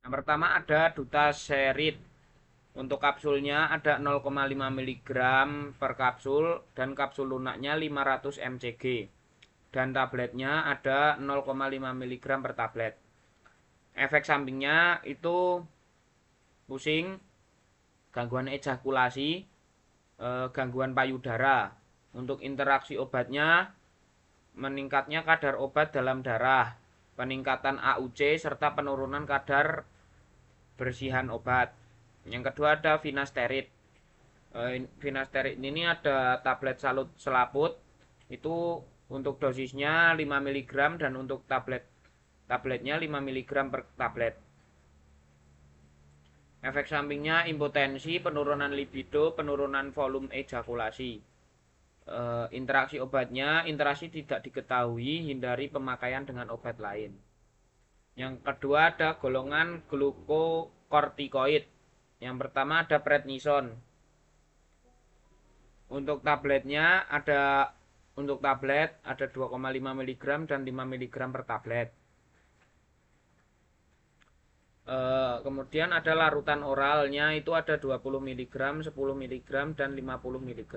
Yang pertama ada Dutaserid. Untuk kapsulnya ada 0,5 mg per kapsul dan kapsul lunaknya 500 mcg. Dan tabletnya ada 0,5 mg per tablet. Efek sampingnya itu pusing, gangguan ejakulasi, gangguan payudara. Untuk interaksi obatnya, meningkatnya kadar obat dalam darah, peningkatan AUC, serta penurunan kadar bersihan obat. Yang kedua ada finasterid. Finasterid ini ada tablet salut selaput, itu untuk dosisnya 5 mg dan untuk tabletnya 5 mg per tablet. Efek sampingnya impotensi, penurunan libido, penurunan volume ejakulasi. Interaksi obatnya, interaksi tidak diketahui, hindari pemakaian dengan obat lain. Yang kedua ada golongan glukokortikoid. Yang pertama ada prednison. Untuk tabletnya untuk tablet ada 2,5 mg dan 5 mg per tablet. Kemudian ada larutan oralnya, itu ada 20 mg, 10 mg dan 50 mg.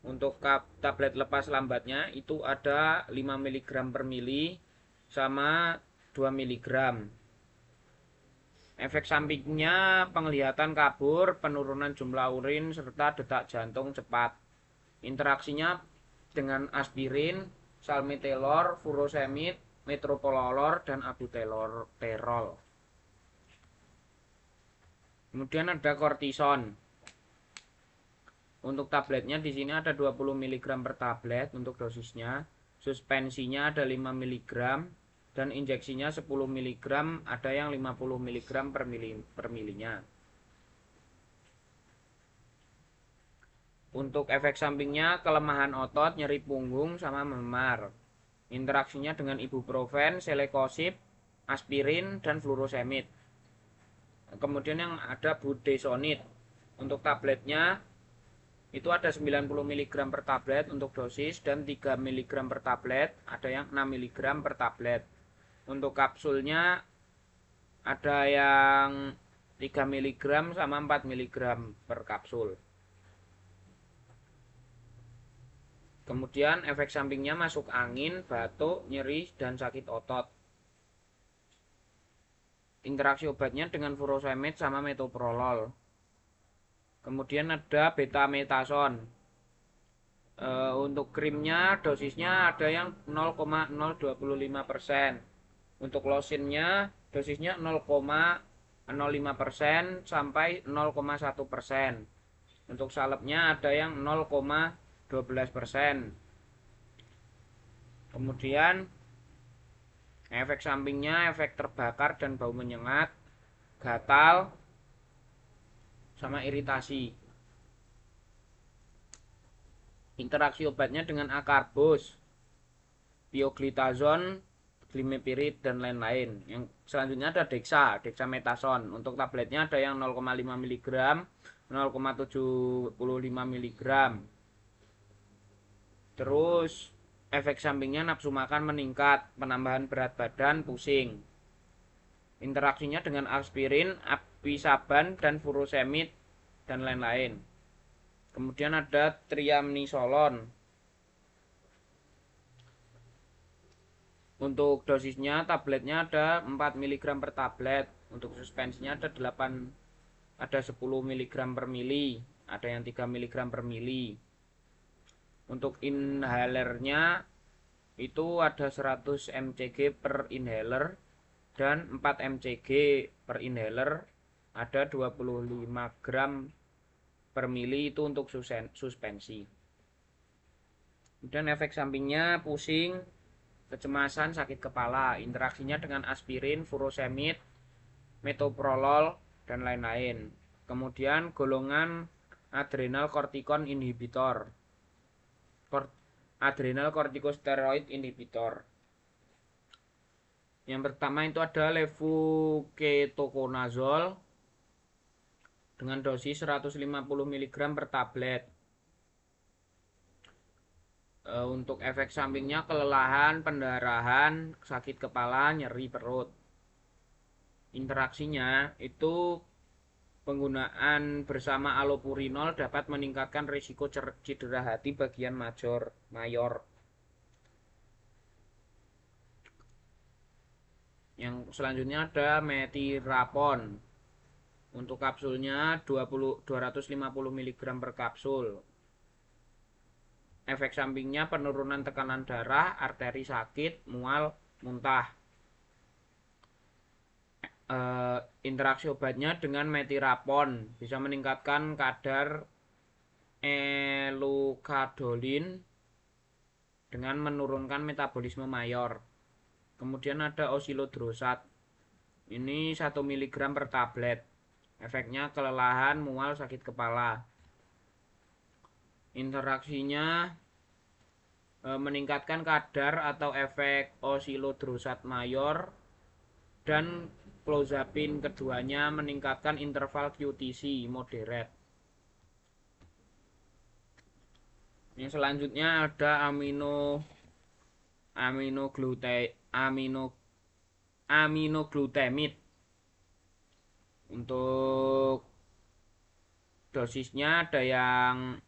Untuk tablet lepas lambatnya itu ada 5 mg per mili sama 2 mg. Efek sampingnya penglihatan kabur, penurunan jumlah urin, serta detak jantung cepat. Interaksinya dengan aspirin, salmeterol, furosemid, metoprolol, dan albuterol. Kemudian ada kortison. Untuk tabletnya di sini ada 20 mg per tablet untuk dosisnya. Suspensinya ada 5 mg dan injeksinya 10 mg, ada yang 50 mg per milinya. Untuk efek sampingnya kelemahan otot, nyeri punggung, sama memar. Interaksinya dengan ibuprofen, selekosip, aspirin, dan furosemid. Kemudian yang ada budesonid. Untuk tabletnya itu ada 90 mg per tablet untuk dosis dan 3 mg per tablet, ada yang 6 mg per tablet. Untuk kapsulnya ada yang 3 mg sama 4 mg per kapsul. Kemudian efek sampingnya masuk angin, batuk, nyeri, dan sakit otot. Interaksi obatnya dengan furosemid sama metoprolol. Kemudian ada betametason. Untuk krimnya dosisnya ada yang 0,025%. Untuk lotionnya dosisnya 0,05% sampai 0,1%. Untuk salepnya ada yang 0,12%. Kemudian efek sampingnya efek terbakar dan bau menyengat, gatal, sama iritasi. Interaksi obatnya dengan akarbos, pioglitazon, glimepirid, dan lain-lain. Yang selanjutnya ada dexamethasone. Untuk tabletnya ada yang 0,5 mg, 0,75 mg. Terus efek sampingnya nafsu makan meningkat, penambahan berat badan, pusing. Interaksinya dengan aspirin, apisaban, dan furosemid, dan lain-lain. Kemudian ada triamnisolon. Untuk dosisnya tabletnya ada 4 mg per tablet. Untuk suspensinya ada 10 mg per mili, ada yang 3 mg per mili. Untuk inhalernya itu ada 100 mcg per inhaler dan 4 mcg per inhaler, ada 25 gram per mili itu untuk suspensi. Kemudian efek sampingnya pusing, kecemasan, sakit kepala. Interaksinya dengan aspirin, furosemid, metoprolol, dan lain-lain. Kemudian golongan adrenal corticon inhibitor, adrenal corticosteroid inhibitor. Yang pertama itu ada levuketoconazole dengan dosis 150 mg per tablet. Untuk efek sampingnya kelelahan, pendarahan, sakit kepala, nyeri perut. Interaksinya itu penggunaan bersama allopurinol dapat meningkatkan risiko cedera hati bagian mayor. Yang selanjutnya ada metirapon. Untuk kapsulnya 250 mg per kapsul. Efek sampingnya penurunan tekanan darah, arteri sakit, mual, muntah. Interaksi obatnya dengan metirapon bisa meningkatkan kadar elukadolin dengan menurunkan metabolisme mayor. Kemudian ada osilodrosat. Ini 1 mg per tablet. Efeknya kelelahan, mual, sakit kepala. Interaksinya meningkatkan kadar atau efek osilodrosat mayor, dan clozapine keduanya meningkatkan interval QTC moderate. Yang selanjutnya ada aminoglutamid. Untuk dosisnya ada yang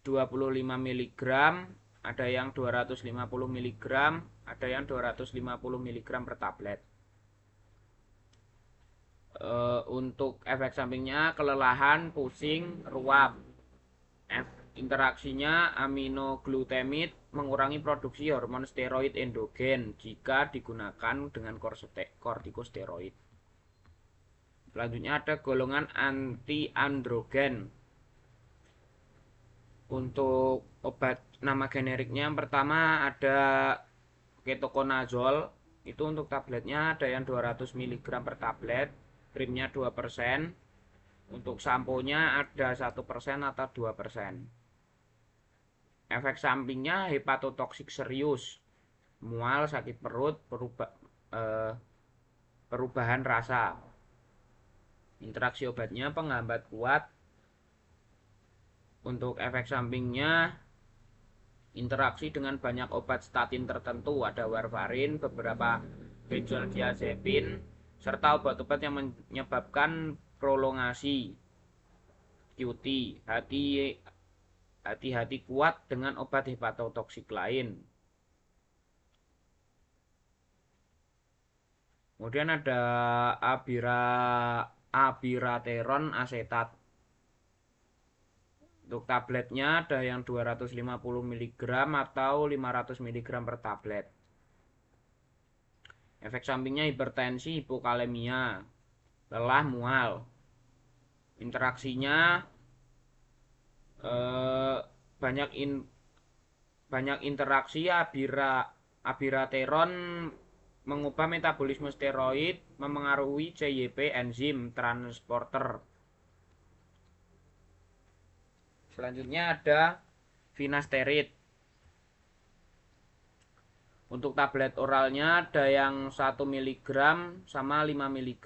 25 mg, ada yang 250 mg, ada yang 250 mg per tablet. Untuk efek sampingnya kelelahan, pusing, ruam. Interaksinya aminoglutamid mengurangi produksi hormon steroid endogen jika digunakan dengan kortikosteroid. Selanjutnya ada golongan anti-androgen. Untuk obat nama generiknya yang pertama ada ketoconazole. Itu untuk tabletnya ada yang 200 mg per tablet, krimnya 2%. Untuk samponya ada 1% atau 2%. Efek sampingnya hepatotoksik serius, mual, sakit perut, perubahan rasa. Interaksi obatnya penghambat kuat. Untuk efek sampingnya interaksi dengan banyak obat statin tertentu, ada warfarin, beberapa benzodiazepin, serta obat-obat yang menyebabkan prolongasi QT. Hati-hati kuat dengan obat hepatotoksik lain. Kemudian ada abirateron asetat. Untuk tabletnya ada yang 250 mg atau 500 mg per tablet. Efek sampingnya hipertensi, hipokalemia, lelah, mual. Interaksinya banyak interaksi. Abirateron mengubah metabolisme steroid, memengaruhi CYP enzim transporter. Selanjutnya ada finasteride. Untuk tablet oralnya ada yang 1 mg sama 5 mg.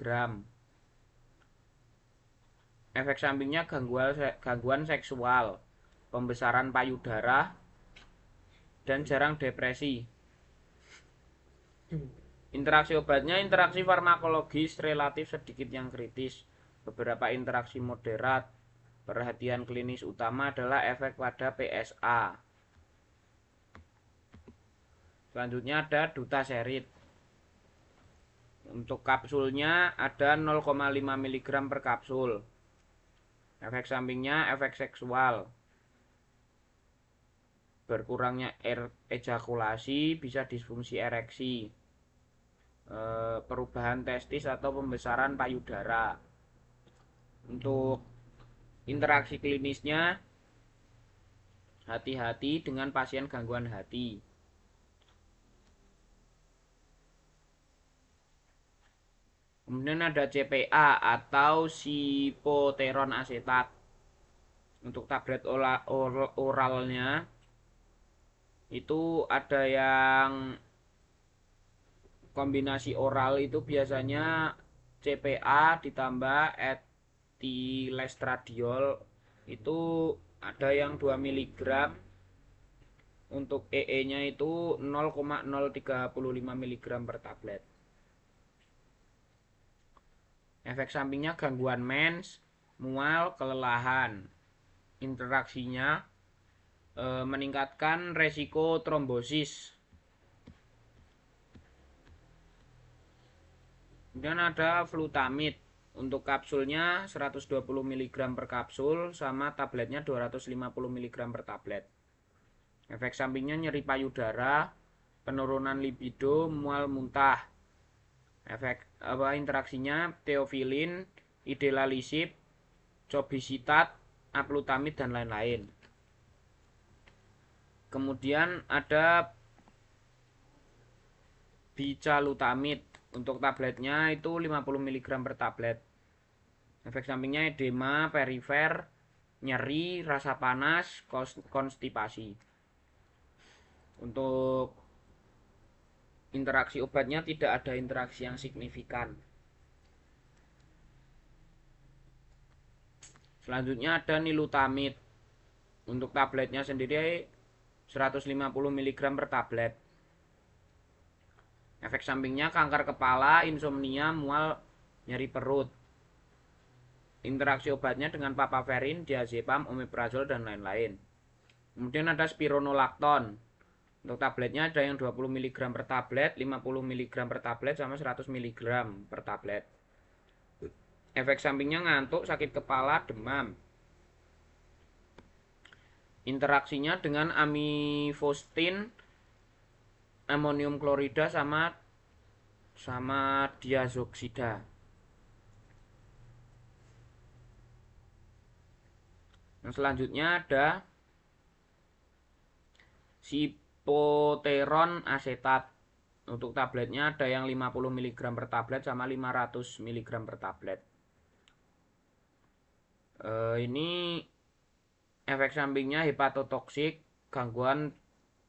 Efek sampingnya gangguan seksual, pembesaran payudara, dan jarang depresi. Interaksi obatnya interaksi farmakologis relatif sedikit yang kritis, beberapa interaksi moderat. Perhatian klinis utama adalah efek pada PSA. Selanjutnya ada dutaserid. Untuk kapsulnya ada 0,5 mg per kapsul. Efek sampingnya efek seksual, berkurangnya ejakulasi, bisa disfungsi ereksi, perubahan testis atau pembesaran payudara. Untuk interaksi klinisnya, hati-hati dengan pasien gangguan hati. Kemudian ada CPA atau sipoteron asetat. Untuk tablet oralnya itu ada yang kombinasi oral, itu biasanya CPA ditambah etilestradiol. Itu ada yang 2 mg. Untuk EE-nya itu 0,035 mg per tablet. Efek sampingnya gangguan mens, mual, kelelahan. Interaksinya meningkatkan resiko trombosis. Kemudian ada flutamid. Untuk kapsulnya 120 mg per kapsul sama tabletnya 250 mg per tablet. Efek sampingnya nyeri payudara, penurunan libido, mual muntah. Efek interaksinya teofilin, idelalisib, cobisitat, aplutamid dan lain-lain. Kemudian ada bicalutamid. Untuk tabletnya itu 50 mg per tablet. Efek sampingnya edema perifer, nyeri, rasa panas, konstipasi. Untuk interaksi obatnya tidak ada interaksi yang signifikan. Selanjutnya ada nilutamid. Untuk tabletnya sendiri 150 mg per tablet. Efek sampingnya kanker kepala, insomnia, mual, nyeri perut. Interaksi obatnya dengan papaverin, diazepam, omeprazol dan lain-lain. Kemudian ada spironolakton. Untuk tabletnya ada yang 20 mg per tablet, 50 mg per tablet sama 100 mg per tablet. Efek sampingnya ngantuk, sakit kepala, demam. Interaksinya dengan amifostin, amonium klorida sama diazoksida. Yang selanjutnya ada sipoteron asetat. Untuk tabletnya ada yang 50 mg per tablet sama 500 mg per tablet. Ini efek sampingnya hepatotoksik, gangguan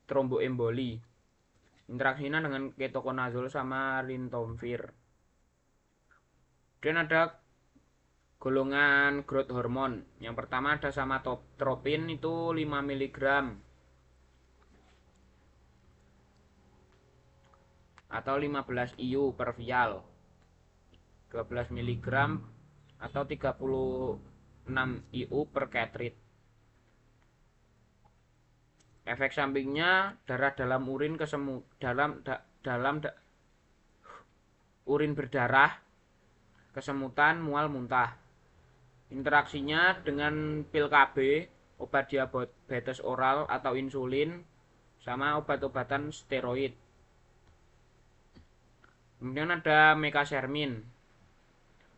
tromboemboli. Interaksinya dengan ketokonazol sama rintomvir. Dan ada golongan growth hormone. Yang pertama ada somatotropin itu 5 mg atau 15 IU per vial. 12 mg atau 36 IU per cartridge. Efek sampingnya darah dalam urin urin berdarah, kesemutan, mual muntah. Interaksinya dengan pil KB, obat diabetes oral atau insulin, sama obat-obatan steroid. Kemudian ada mekasermin.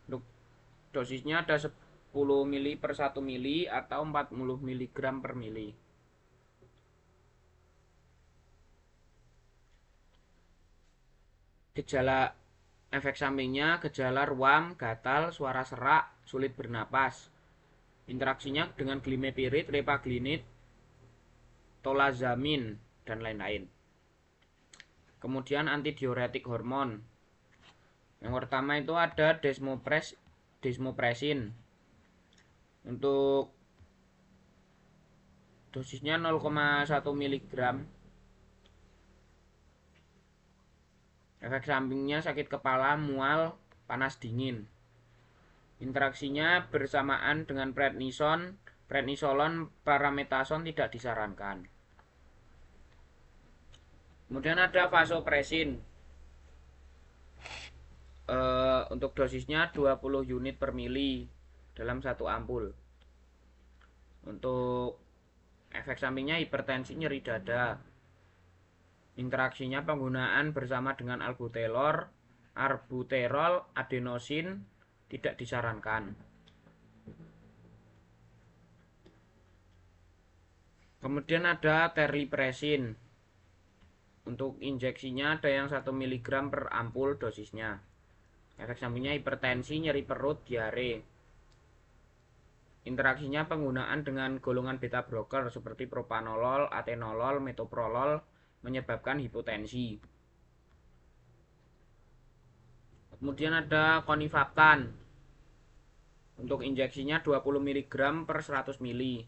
Untuk dosisnya ada 10 ml per 1 ml atau 40 mg per mili. Gejala efek sampingnya gejala ruam, gatal, suara serak, sulit bernapas. Interaksinya dengan glimepirid, repaglinid, tolazamin dan lain-lain. Kemudian antidiuretik hormon. Yang pertama itu ada desmopresin. Untuk dosisnya 0,1 mg. Efek sampingnya sakit kepala, mual, panas dingin. Interaksinya bersamaan dengan prednisolon, parametason tidak disarankan. Kemudian ada vasopresin. Untuk dosisnya 20 unit per mili dalam 1 ampul. Untuk efek sampingnya hipertensi, nyeri dada. Interaksinya penggunaan bersama dengan albuterol, adenosin tidak disarankan. Kemudian ada terlipresin. Untuk injeksinya ada yang 1 mg per ampul dosisnya. Efek sampingnya hipertensi, nyeri perut, diare. Interaksinya penggunaan dengan golongan beta blocker seperti propanolol, atenolol, metoprolol menyebabkan hipotensi. Kemudian ada konifaptan. Untuk injeksinya 20 mg per 100 ml.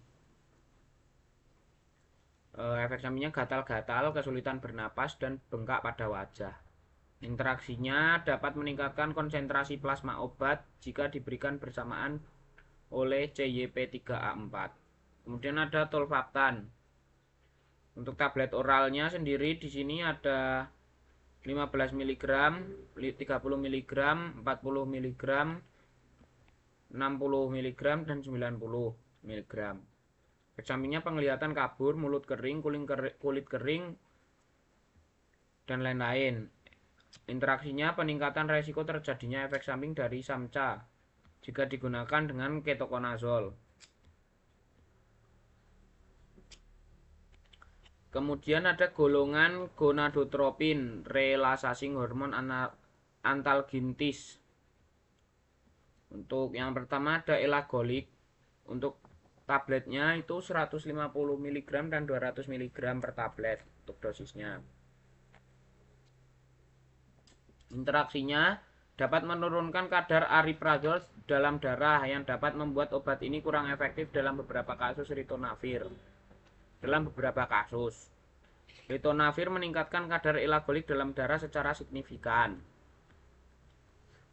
Efek sampingnya gatal-gatal, kesulitan bernapas dan bengkak pada wajah. Interaksinya dapat meningkatkan konsentrasi plasma obat jika diberikan bersamaan oleh CYP3A4. Kemudian ada tolvaptan. Untuk tablet oralnya sendiri di sini ada 15 mg, 30 mg, 40 mg, 60 mg, dan 90 mg. Efek sampingnya penglihatan kabur, mulut kering, kulit kering, dan lain-lain. Interaksinya peningkatan resiko terjadinya efek samping dari SAMCA jika digunakan dengan ketoconazole. Kemudian ada golongan gonadotropin, relaxing hormon antalgintis. Untuk yang pertama ada elagolix. Untuk tabletnya itu 150 mg dan 200 mg per tablet untuk dosisnya. Interaksinya dapat menurunkan kadar ariprazol dalam darah yang dapat membuat obat ini kurang efektif dalam beberapa kasus ritonavir. Ritonavir meningkatkan kadar elagolix dalam darah secara signifikan.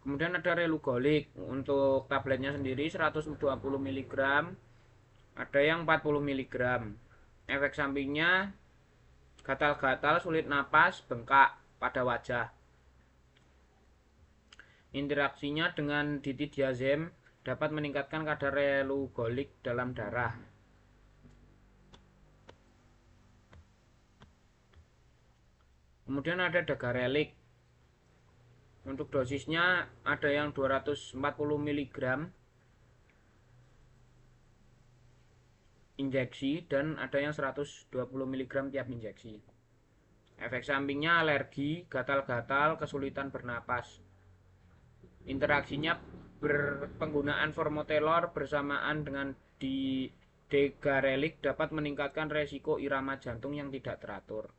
Kemudian ada relugolix. Untuk tabletnya sendiri 120 mg, ada yang 40 mg. Efek sampingnya gatal-gatal, sulit napas, bengkak pada wajah. Interaksinya dengan ditidiazem dapat meningkatkan kadar relugolix dalam darah. Kemudian ada dagarelix. Untuk dosisnya ada yang 240 mg injeksi dan ada yang 120 mg tiap injeksi. Efek sampingnya alergi, gatal-gatal, kesulitan bernapas. Interaksinya penggunaan formoterol bersamaan dengan dagarelix dapat meningkatkan resiko irama jantung yang tidak teratur.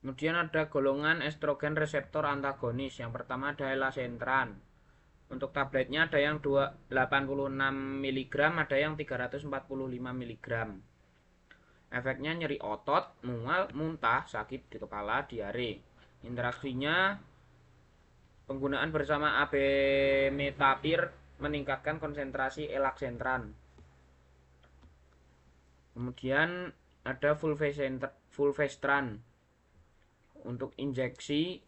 Kemudian ada golongan estrogen reseptor antagonis. Yang pertama ada elasentran. Untuk tabletnya ada yang 86 mg, ada yang 345 mg. Efeknya nyeri otot, mual, muntah, sakit di kepala, diare. Interaksinya penggunaan bersama abemetapir meningkatkan konsentrasi elaksentran. Kemudian ada fulvestran. Untuk injeksi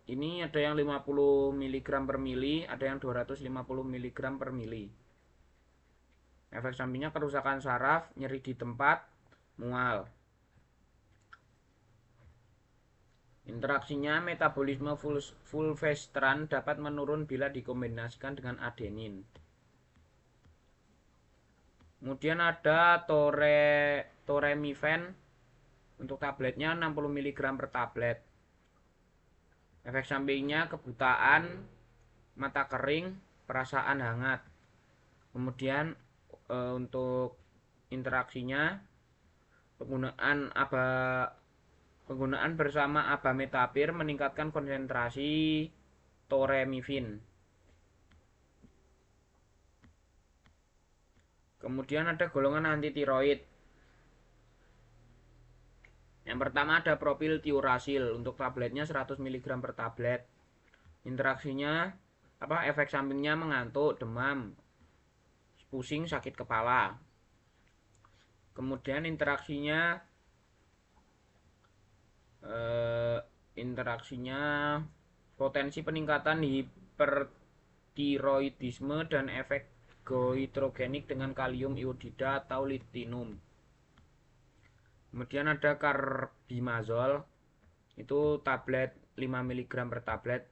ini ada yang 50 mg per mili, ada yang 250 mg per mili. Efek sampingnya kerusakan saraf, nyeri di tempat, mual. Interaksinya metabolisme fulvestran dapat menurun bila dikombinasikan dengan adenin. Kemudian ada toremifen. Untuk tabletnya 60 mg per tablet. Efek sampingnya kebutaan, mata kering, perasaan hangat. Kemudian untuk interaksinya penggunaan bersama abemetapir meningkatkan konsentrasi toremifin. Kemudian ada golongan antitiroid. Yang pertama ada propiltiurasil. Untuk tabletnya 100 mg per tablet. Interaksinya efek sampingnya mengantuk, demam, pusing, sakit kepala. Kemudian interaksinya potensi peningkatan hipertiroidisme dan efek goitrogenik dengan kalium iodida atau litinum. Kemudian ada carbimazole, itu tablet 5 mg per tablet.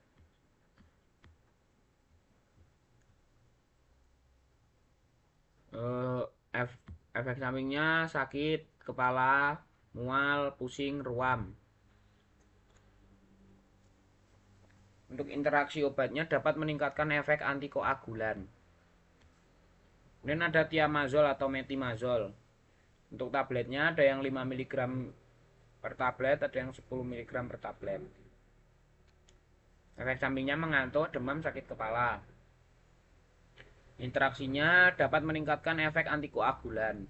Efek sampingnya sakit kepala, mual, pusing, ruam. Untuk interaksi obatnya dapat meningkatkan efek antikoagulan. Kemudian ada thiamazole atau metimazole. Untuk tabletnya ada yang 5 mg per tablet, ada yang 10 mg per tablet. Efek sampingnya mengantuk, demam, sakit kepala. Interaksinya dapat meningkatkan efek antikoagulan.